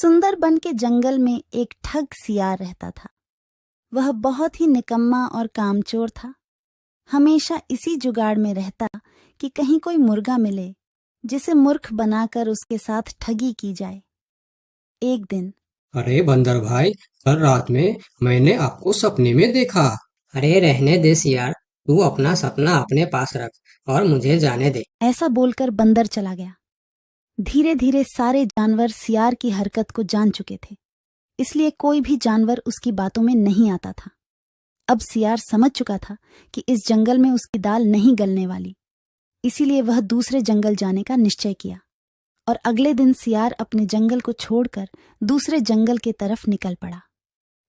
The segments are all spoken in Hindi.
सुंदरबन के जंगल में एक ठग सियार रहता था। वह बहुत ही निकम्मा और कामचोर था। हमेशा इसी जुगाड़ में रहता कि कहीं कोई मुर्गा मिले जिसे मूर्ख बनाकर उसके साथ ठगी की जाए। एक दिन अरे बंदर भाई, कल रात में मैंने आपको सपने में देखा। अरे रहने दे सियार, तू अपना सपना अपने पास रख और मुझे जाने दे। ऐसा बोलकर बंदर चला गया। धीरे धीरे सारे जानवर सियार की हरकत को जान चुके थे, इसलिए कोई भी जानवर उसकी बातों में नहीं आता था। अब सियार समझ चुका था कि इस जंगल में उसकी दाल नहीं गलने वाली, इसीलिए वह दूसरे जंगल जाने का निश्चय किया और अगले दिन सियार अपने जंगल को छोड़कर दूसरे जंगल के तरफ निकल पड़ा।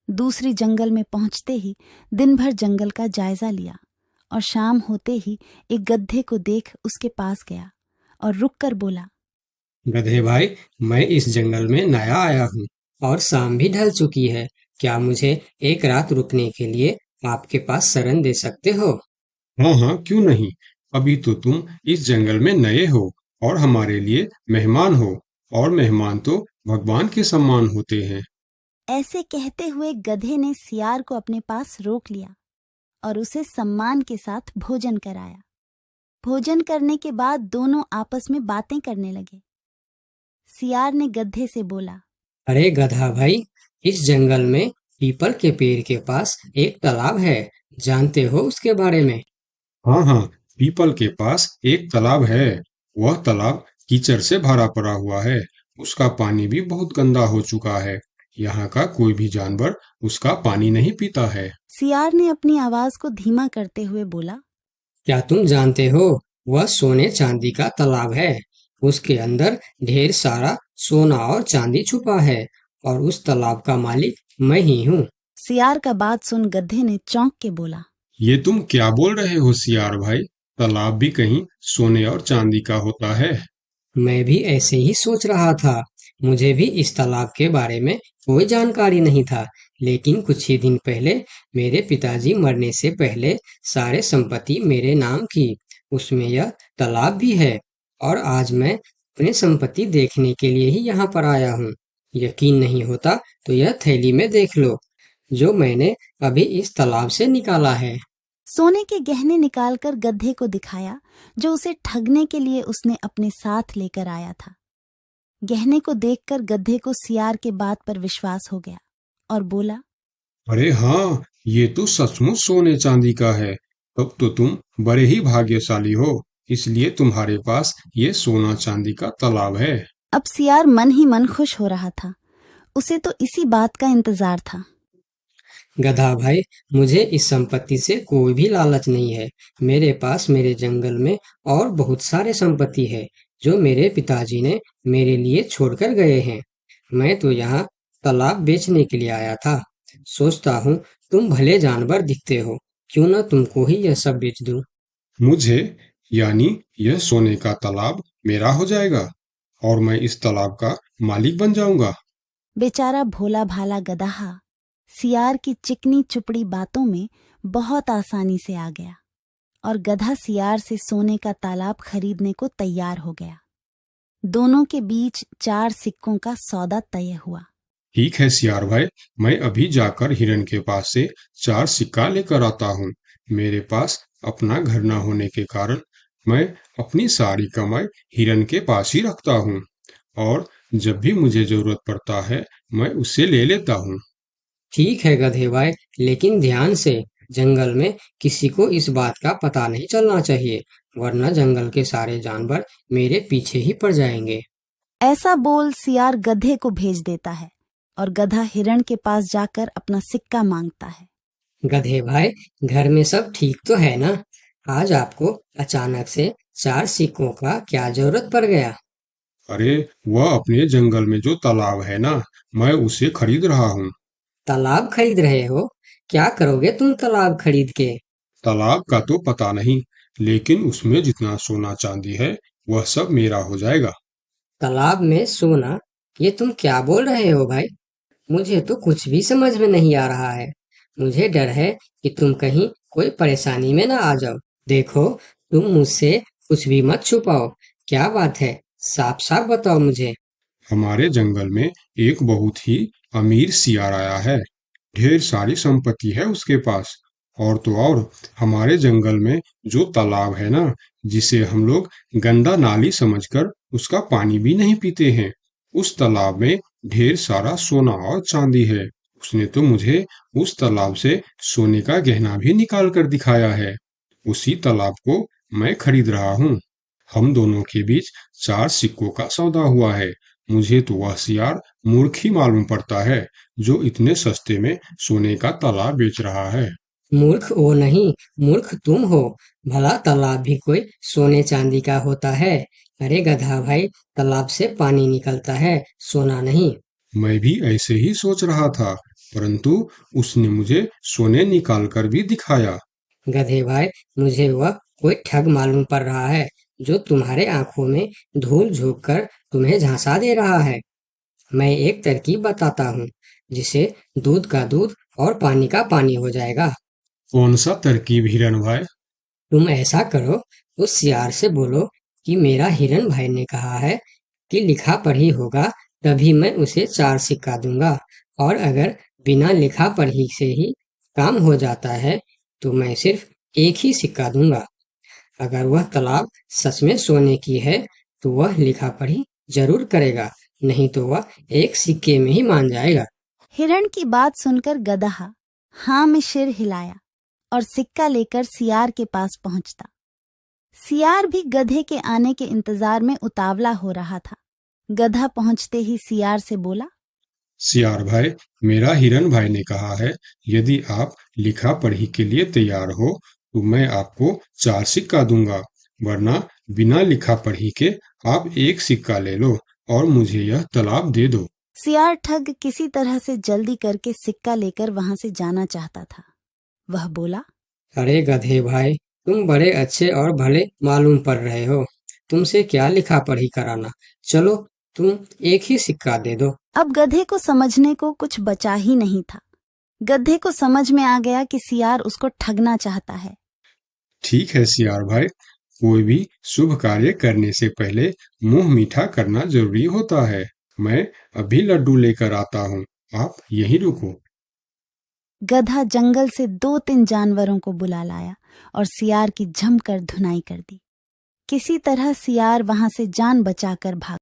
दूसरी जंगल में पहुंचते ही दिन भर जंगल का जायजा लिया और शाम होते ही एक गधे को देख उसके पास गया और रुककर बोला, गधे भाई, मैं इस जंगल में नया आया हूँ और शाम भी ढल चुकी है। क्या मुझे एक रात रुकने के लिए आपके पास शरण दे सकते हो? हाँ हाँ, क्यों नहीं। अभी तो तुम इस जंगल में नए हो और हमारे लिए मेहमान हो, और मेहमान तो भगवान के समान होते हैं। ऐसे कहते हुए गधे ने सियार को अपने पास रोक लिया और उसे सम्मान के साथ भोजन कराया। भोजन करने के बाद दोनों आपस में बातें करने लगे। सियार ने गधे से बोला, अरे गधा भाई, इस जंगल में पीपल के पेड़ के पास एक तालाब है, जानते हो उसके बारे में? हाँ हाँ, पीपल के पास एक तालाब है। वह तालाब कीचड़ से भरा पड़ा हुआ है। उसका पानी भी बहुत गंदा हो चुका है। यहाँ का कोई भी जानवर उसका पानी नहीं पीता है। सियार ने अपनी आवाज को धीमा करते हुए बोला, क्या तुम जानते हो, वह सोने चांदी का तालाब है। उसके अंदर ढेर सारा सोना और चांदी छुपा है और उस तालाब का मालिक मैं ही हूँ। सियार का बात सुन गधे ने चौंक के बोला, ये तुम क्या बोल रहे हो सियार भाई? तालाब भी कहीं सोने और चांदी का होता है? मैं भी ऐसे ही सोच रहा था। मुझे भी इस तालाब के बारे में कोई जानकारी नहीं था, लेकिन कुछ ही दिन पहले मेरे पिताजी मरने से पहले सारे संपत्ति मेरे नाम की। उसमें यह तालाब भी है और आज मैं अपनी संपत्ति देखने के लिए ही यहाँ पर आया हूँ। यकीन नहीं होता तो यह थैली में देख लो, जो मैंने अभी इस तालाब से निकाला है। सोने के गहने निकालकर गधे को दिखाया, जो उसे ठगने के लिए उसने अपने साथ लेकर आया था। गहने को देखकर गधे को सियार के बात पर विश्वास हो गया और बोला, अरे हाँ, ये तो सचमुच सोने चांदी का है। तब तो तुम बड़े ही भाग्यशाली हो, इसलिए तुम्हारे पास ये सोना चांदी का तालाब है। अब सियार मन ही मन खुश हो रहा था। उसे तो इसी बात का इंतजार था। गधा भाई, मुझे इस संपत्ति से कोई भी लालच नहीं है। मेरे पास मेरे जंगल में और बहुत सारे संपत्ति है, जो मेरे पिताजी ने मेरे लिए छोड़कर गए हैं। मैं तो यहाँ तालाब बेचने के लिए आया था। सोचता हूँ तुम भले जानवर दिखते हो, क्यों ना तुमको ही यह सब बेच दूं। मुझे, यानी यह सोने का तालाब मेरा हो जाएगा और मैं इस तालाब का मालिक बन जाऊंगा। बेचारा भोला भाला गदहा सियार की चिकनी चुपड़ी बातों में बहुत आसानी से आ गया और गधा सियार से सोने का तालाब खरीदने को तैयार हो गया। दोनों के बीच 4 सिक्कों का सौदा तय हुआ। ठीक है सियार भाई, मैं अभी जाकर हिरन के पास से 4 सिक्का लेकर आता हूँ। मेरे पास अपना घर न होने के कारण मैं अपनी सारी कमाई हिरन के पास ही रखता हूँ, और जब भी मुझे जरूरत पड़ता है मैं उससे ले लेता हूँ। ठीक है गधे भाई, लेकिन ध्यान से, जंगल में किसी को इस बात का पता नहीं चलना चाहिए, वरना जंगल के सारे जानवर मेरे पीछे ही पड़ जाएंगे। ऐसा बोल सियार गधे को भेज देता है और गधा हिरण के पास जाकर अपना सिक्का मांगता है। गधे भाई, घर में सब ठीक तो है ना? आज आपको अचानक से 4 सिक्कों का क्या जरूरत पड़ गया? अरे, वह अपने जंगल में जो तालाब है ना, मैं उसे खरीद रहा हूँ। तालाब खरीद रहे हो? क्या करोगे तुम तालाब खरीद के? तालाब का तो पता नहीं, लेकिन उसमें जितना सोना चांदी है वह सब मेरा हो जाएगा। तालाब में सोना? ये तुम क्या बोल रहे हो भाई? मुझे तो कुछ भी समझ में नहीं आ रहा है। मुझे डर है कि तुम कहीं कोई परेशानी में ना आ जाओ। देखो, तुम मुझसे कुछ भी मत छुपाओ। क्या बात है? साफ साफ बताओ मुझे। हमारे जंगल में एक बहुत ही अमीर सियार आया है। ढेर सारी संपत्ति है उसके पास। और तो और हमारे जंगल में जो तालाब है ना, जिसे हम लोग गंदा नाली समझकर उसका पानी भी नहीं पीते हैं, उस तालाब में ढेर सारा सोना और चांदी है। उसने तो मुझे उस तालाब से सोने का गहना भी निकाल कर दिखाया है। उसी तालाब को मैं खरीद रहा हूँ। हम दोनों के बीच 4 सिक्कों का सौदा हुआ है। मुझे तो वह सियार मूर्ख ही मालूम पड़ता है, जो इतने सस्ते में सोने का तालाब बेच रहा है। मूर्ख वो नहीं, मूर्ख तुम हो। भला तालाब भी कोई सोने चांदी का होता है? अरे गधा भाई, तालाब से पानी निकलता है, सोना नहीं। मैं भी ऐसे ही सोच रहा था, परंतु उसने मुझे सोने निकाल कर भी दिखाया। गधे भाई, मुझे वह कोई ठग मालूम पड़ रहा है, जो तुम्हारे आंखों में धूल झोंक कर तुम्हें झांसा दे रहा है। मैं एक तरकीब बताता हूँ, जिसे दूध का दूध और पानी का पानी हो जाएगा। कौन सा तरकीब हिरन भाई? तुम ऐसा करो, उस सियार से बोलो कि मेरा हिरन भाई ने कहा है कि लिखा पढ़ी होगा तभी मैं उसे 4 सिक्का दूंगा, और अगर बिना लिखा पढ़ी से ही काम हो जाता है तो मैं सिर्फ एक ही सिक्का दूंगा। अगर वह तालाब सच में सोने की है तो वह लिखा पढ़ी जरूर करेगा, नहीं तो वह एक सिक्के में ही मान जाएगा। हिरण की बात सुनकर गधा हाँ में सिर हिलाया और सिक्का लेकर सियार के पास पहुंचता। सियार भी गधे के आने के इंतजार में उतावला हो रहा था। गधा पहुंचते ही सियार से बोला, सियार भाई, मेरा हिरन भाई ने कहा है, यदि आप लिखा पढ़ी के लिए तैयार हो तो मैं आपको 4 सिक्का दूंगा, वरना बिना लिखा पढ़ी के आप एक सिक्का ले लो और मुझे यह तालाब दे दो। सियार ठग किसी तरह से जल्दी करके सिक्का लेकर वहां से जाना चाहता था। वह बोला, अरे गधे भाई, तुम बड़े अच्छे और भले मालूम पड़ रहे हो, तुमसे क्या लिखा पढ़ी कराना। चलो, तुम एक ही सिक्का दे दो। अब गधे को समझने को कुछ बचा ही नहीं था। गधे को समझ में आ गया कि सियार उसको ठगना चाहता है। ठीक है सियार भाई, कोई भी शुभ कार्य करने से पहले मुंह मीठा करना जरूरी होता है। मैं अभी लड्डू लेकर आता हूँ, आप यहीं रुको। गधा जंगल से 2-3 जानवरों को बुला लाया और सियार की जमकर धुनाई कर दी। किसी तरह सियार वहां से जान बचाकर भाग